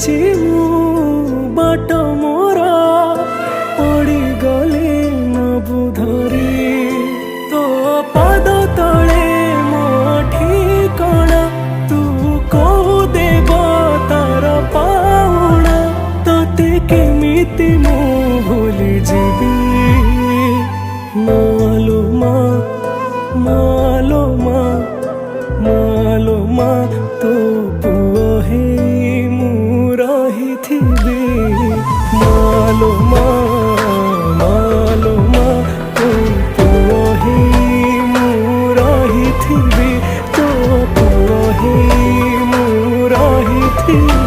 ଚାଲିଛି ମୁଁ ବାଟ ମୋର ପଡ଼ିଗଲି ନବୁ ଧରି ତୋ ପାଦ ତଳେ ମୋ ଠିକଣା ତୁ କହୁ ଦେବ ତାର ପାଉଣା ତତେ କେମିତି ମୁଁ ଭୁଲି ଯିବି ମାଲୋ ମା ମାଲୋ ମା ମାଲୋ ମା ତୋ ପୁଅ ହେଇ ମୁଁ ରହିଥିବି ମାଲୋ ମା ମାଲୋ ମା ତୋ ପୁଅ ହେଇ ମୁଁ ରହିଥିବି ତୋ ପୁଅ ହେଇ ମୁଁ ରହିଥିବି।